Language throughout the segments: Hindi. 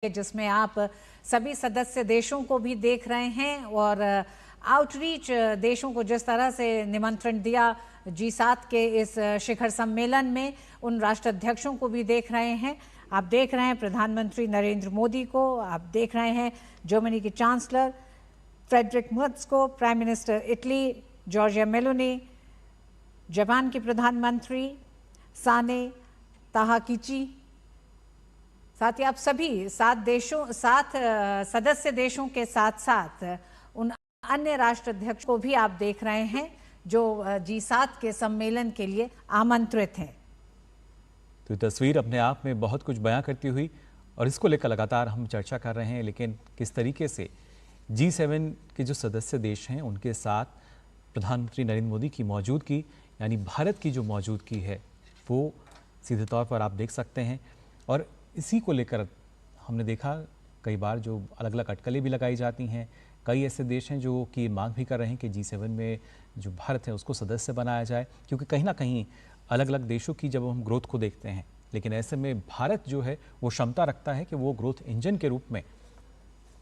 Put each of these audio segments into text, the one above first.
जिसमें आप सभी सदस्य देशों को भी देख रहे हैं और आउटरीच देशों को जिस तरह से निमंत्रण दिया G7 के इस शिखर सम्मेलन में, उन राष्ट्राध्यक्षों को भी देख रहे हैं। आप देख रहे हैं प्रधानमंत्री नरेंद्र मोदी को, आप देख रहे हैं जर्मनी की चांसलर फ्रेडरिक मर्ज को, prime minister Italy Giorgia Meloni, Japan की प्रधानमंत्री साने ताहाकीची, साथ ही आप सभी सात सदस्य देशों के साथ साथ उन अन्य राष्ट्राध्यक्ष को भी आप देख रहे हैं जो G7 के सम्मेलन के लिए आमंत्रित हैं। तो तस्वीर अपने आप में बहुत कुछ बयां करती हुई और इसको लेकर लगातार हम चर्चा कर रहे हैं, लेकिन किस तरीके से G7 के जो सदस्य देश हैं उनके साथ प्रधानमंत्री नरेंद्र मोदी की मौजूदगी, यानी भारत की जो मौजूदगी है, वो सीधे तौर पर आप देख सकते हैं। और इसी को लेकर हमने देखा कई बार जो अलग अलग अटकलें भी लगाई जाती हैं। कई ऐसे देश हैं जो कि मांग भी कर रहे हैं कि G7 में जो भारत है उसको सदस्य बनाया जाए, क्योंकि कहीं ना कहीं अलग अलग देशों की जब हम ग्रोथ को देखते हैं, लेकिन ऐसे में भारत जो है वो क्षमता रखता है कि वो ग्रोथ इंजन के रूप में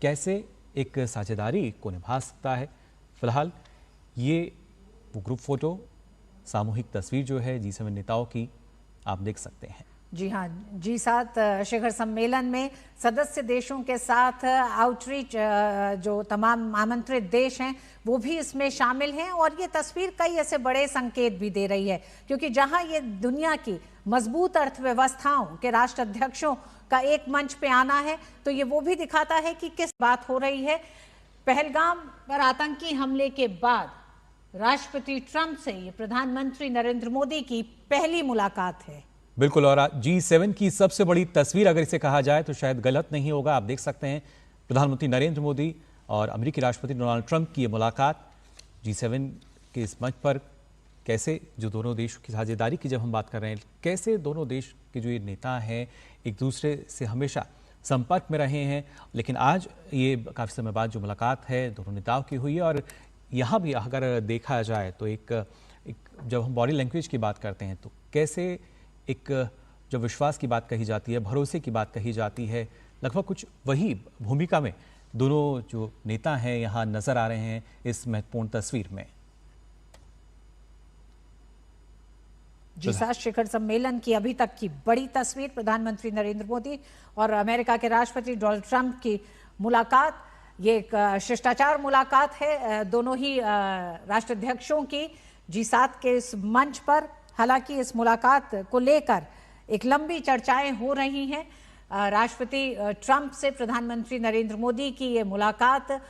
कैसे एक साझेदारी को निभा सकता है। फिलहाल ये वो ग्रुप फोटो, सामूहिक तस्वीर जो है G7 नेताओं की, आप देख सकते हैं। जी हाँ, G7 शिखर सम्मेलन में सदस्य देशों के साथ आउटरीच जो तमाम आमंत्रित देश हैं वो भी इसमें शामिल हैं और ये तस्वीर कई ऐसे बड़े संकेत भी दे रही है, क्योंकि जहां ये दुनिया की मजबूत अर्थव्यवस्थाओं के राष्ट्राध्यक्षों का एक मंच पे आना है, तो ये वो भी दिखाता है कि किस बात हो रही है। पहलगाम पर आतंकी हमले के बाद राष्ट्रपति ट्रंप से ये प्रधानमंत्री नरेंद्र मोदी की पहली मुलाकात है। बिल्कुल, और G7 की सबसे बड़ी तस्वीर अगर इसे कहा जाए तो शायद गलत नहीं होगा। आप देख सकते हैं प्रधानमंत्री नरेंद्र मोदी और अमेरिकी राष्ट्रपति डोनाल्ड ट्रंप की ये मुलाकात G7 के इस मंच पर, कैसे जो दोनों देशों की साझेदारी की जब हम बात कर रहे हैं, कैसे दोनों देश के जो ये नेता हैं एक दूसरे से हमेशा संपर्क में रहे हैं, लेकिन आज ये काफ़ी समय बाद जो मुलाकात है दोनों नेताओं की हुई है। और यहाँ भी अगर देखा जाए तो एक जब हम बॉडी लैंग्वेज की बात करते हैं तो कैसे एक जब विश्वास की बात कही जाती है, भरोसे की बात कही जाती है, लगभग कुछ वही भूमिका में दोनों जो नेता हैं यहाँ नजर आ रहे हैं इस महत्वपूर्ण तस्वीर में। G7 शिखर सम्मेलन की अभी तक की बड़ी तस्वीर, प्रधानमंत्री नरेंद्र मोदी और अमेरिका के राष्ट्रपति डोनाल्ड ट्रंप की मुलाकात, ये एक शिष्टाचार मुलाकात है दोनों ही राष्ट्राध्यक्षों की G7 के इस मंच पर। हालांकि इस मुलाकात को लेकर एक लंबी चर्चाएं हो रही हैं। राष्ट्रपति ट्रंप से प्रधानमंत्री नरेंद्र मोदी की ये मुलाकात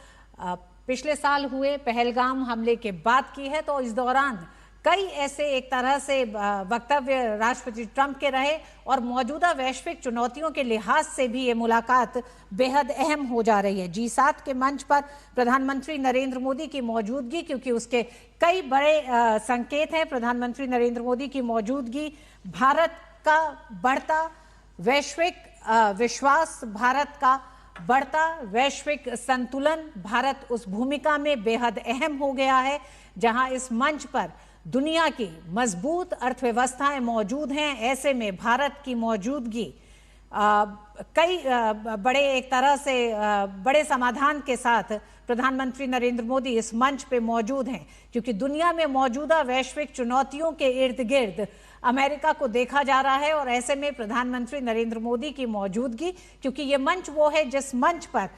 पिछले साल हुए पहलगाम हमले के बाद की है, तो इस दौरान कई ऐसे एक तरह से वक्तव्य राष्ट्रपति ट्रंप के रहे और मौजूदा वैश्विक चुनौतियों के लिहाज से भी ये मुलाकात बेहद अहम हो जा रही है। G7 के मंच पर प्रधानमंत्री नरेंद्र मोदी की मौजूदगी, क्योंकि उसके कई बड़े संकेत हैं। प्रधानमंत्री नरेंद्र मोदी की मौजूदगी भारत का बढ़ता वैश्विक विश्वास, भारत का बढ़ता वैश्विक संतुलन, भारत उस भूमिका में बेहद अहम हो गया है जहां इस मंच पर दुनिया की मजबूत अर्थव्यवस्थाएं मौजूद हैं। ऐसे में भारत की मौजूदगी कई बड़े एक तरह से बड़े समाधान के साथ प्रधानमंत्री नरेंद्र मोदी इस मंच पे मौजूद हैं, क्योंकि दुनिया में मौजूदा वैश्विक चुनौतियों के इर्द गिर्द अमेरिका को देखा जा रहा है और ऐसे में प्रधानमंत्री नरेंद्र मोदी की मौजूदगी, क्योंकि ये मंच वो है जिस मंच पर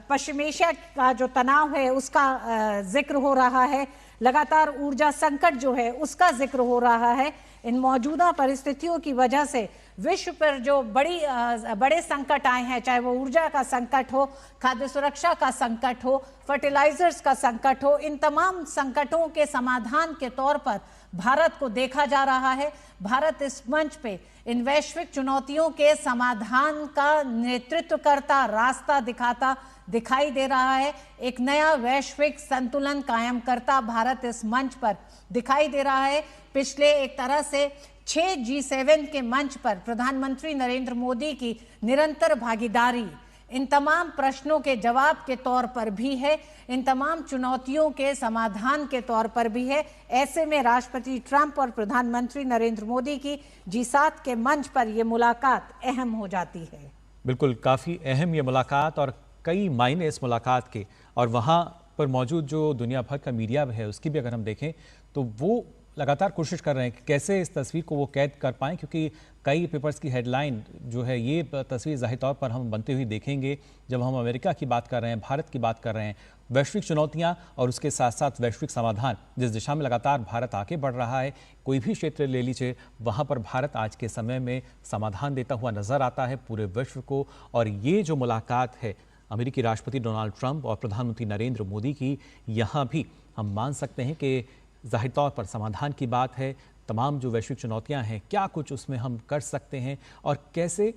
पश्चिम एशिया का जो तनाव है उसका जिक्र हो रहा है, लगातार ऊर्जा संकट जो है उसका जिक्र हो रहा है। इन मौजूदा परिस्थितियों की वजह से विश्व पर जो बड़े संकट आए हैं, चाहे वो ऊर्जा का संकट हो, खाद्य सुरक्षा का संकट हो, फर्टिलाइजर्स का संकट हो, इन तमाम संकटों के समाधान के तौर पर भारत को देखा जा रहा है। भारत इस मंच पे इन वैश्विक चुनौतियों के समाधान का नेतृत्व करता, रास्ता दिखाता दिखाई दे रहा है। एक नया वैश्विक संतुलन कायम करता भारत इस मंच पर दिखाई दे रहा है। पिछले एक तरह से 6 G7 के मंच पर प्रधानमंत्री नरेंद्र मोदी की निरंतर भागीदारी इन तमाम प्रश्नों के जवाब के तौर पर भी है, इन तमाम चुनौतियों के समाधान के तौर पर भी है। ऐसे में राष्ट्रपति ट्रंप और प्रधानमंत्री नरेंद्र मोदी की G7 के मंच पर यह मुलाकात अहम हो जाती है। बिल्कुल, काफ़ी अहम ये मुलाकात और कई मायने इस मुलाकात के, और वहाँ पर मौजूद जो दुनिया भर का मीडिया है उसकी भी अगर हम देखें तो वो लगातार कोशिश कर रहे हैं कि कैसे इस तस्वीर को वो कैद कर पाएं, क्योंकि कई पेपर्स की हेडलाइन जो है ये तस्वीर ज़ाहिर तौर पर हम बनते हुए देखेंगे जब हम अमेरिका की बात कर रहे हैं, भारत की बात कर रहे हैं, वैश्विक चुनौतियां और उसके साथ साथ वैश्विक समाधान जिस दिशा में लगातार भारत आगे बढ़ रहा है। कोई भी क्षेत्र ले लीजिए, वहाँ पर भारत आज के समय में समाधान देता हुआ नजर आता है पूरे विश्व को। और ये जो मुलाकात है अमेरिकी राष्ट्रपति डोनाल्ड ट्रंप और प्रधानमंत्री नरेंद्र मोदी की, यहाँ भी हम मान सकते हैं कि जाहिर तौर पर समाधान की बात है। तमाम जो वैश्विक चुनौतियां हैं, क्या कुछ उसमें हम कर सकते हैं और कैसे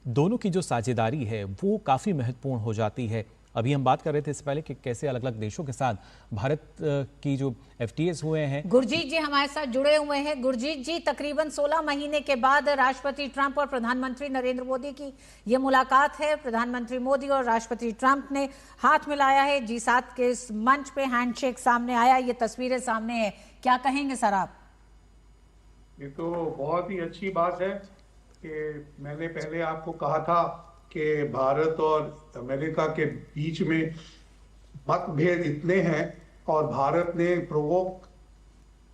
दोनों की जो साझेदारी है वो काफ़ी महत्वपूर्ण हो जाती है। अभी हम बात कर रहे थे इससे पहले कि कैसे अलग अलग देशों के साथ भारत की जो FTAs हुए हैं। गुरजीत जी हमारे साथ जुड़े हुए हैं। गुरजीत जी, तकरीबन 16 महीने के बाद राष्ट्रपति ट्रंप और प्रधानमंत्री नरेंद्र मोदी की ये मुलाकात है। प्रधानमंत्री मोदी और राष्ट्रपति ट्रंप ने हाथ मिलाया है। G7 के इस मंच पे हैंडशेक सामने आया, ये तस्वीरें सामने है, क्या कहेंगे सर आप? ये तो बहुत ही अच्छी बात है कि मैंने पहले आपको कहा था कि भारत और अमेरिका के बीच में मतभेद इतने हैं और भारत ने प्रोवोक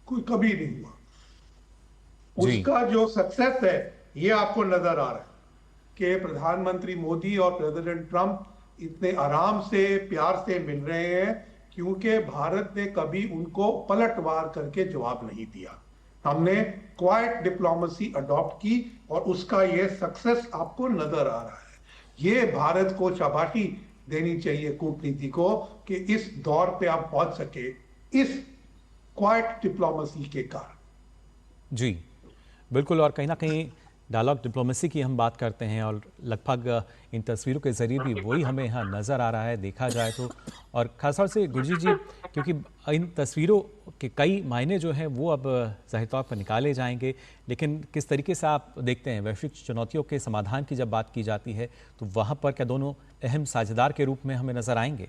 कोई कभी नहीं हुआ। उसका जो सक्सेस है ये आपको नजर आ रहा है कि प्रधानमंत्री मोदी और प्रेसिडेंट ट्रंप इतने आराम से प्यार से मिल रहे हैं क्योंकि भारत ने कभी उनको पलटवार करके जवाब नहीं दिया। हमने क्वाइट डिप्लोमेसी अडॉप्ट की और उसका ये सक्सेस आपको नजर आ रहा है। ये भारत को शाबाशी देनी चाहिए कूटनीति को कि इस दौर पे आप पहुंच सके इस क्वाइट डिप्लोमेसी के कारण। जी बिल्कुल, और कहीं ना कहीं डायलॉग डिप्लोमेसी की हम बात करते हैं और लगभग इन तस्वीरों के जरिए भी वही हमें यहाँ नज़र आ रहा है देखा जाए तो। और खासतौर से गुरजीत जी, क्योंकि इन तस्वीरों के कई मायने जो हैं वो अब ज़ाहिर तौर पर निकाले जाएंगे, लेकिन किस तरीके से आप देखते हैं वैश्विक चुनौतियों के समाधान की जब बात की जाती है तो वहाँ पर क्या दोनों अहम साझेदार के रूप में हमें नजर आएंगे?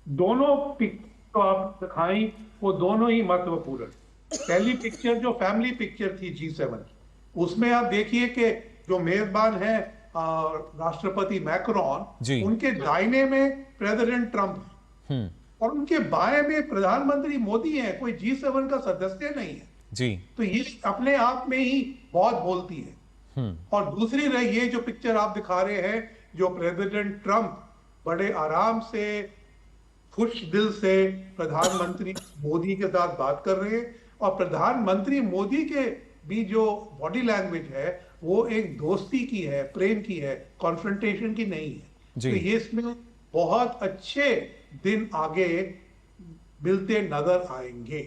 दोनों पिक्चर आप दिखाई वो दोनों ही महत्वपूर्ण। पहली पिक्चर जो फैमिली पिक्चर थी G7 उसमें आप देखिए कि जो मेजबान है राष्ट्रपति मैक्रोन, उनके दाहिने में प्रेसिडेंट ट्रंप है और उनके बाएं में प्रधानमंत्री मोदी है। कोई G7 का सदस्य नहीं है जी। तो ये अपने आप में ही बहुत बोलती है। और दूसरी रही ये जो पिक्चर आप दिखा रहे हैं जो प्रेसिडेंट ट्रंप बड़े आराम से खुश दिल से प्रधानमंत्री मोदी के साथ बात कर रहे हैं और प्रधानमंत्री मोदी के भी जो बॉडी लैंग्वेज है वो एक दोस्ती की है, प्रेम की है, कॉन्फ्रंटेशन की नहीं है। तो ये इसमें बहुत अच्छे दिन आगे मिलते नजर आएंगे।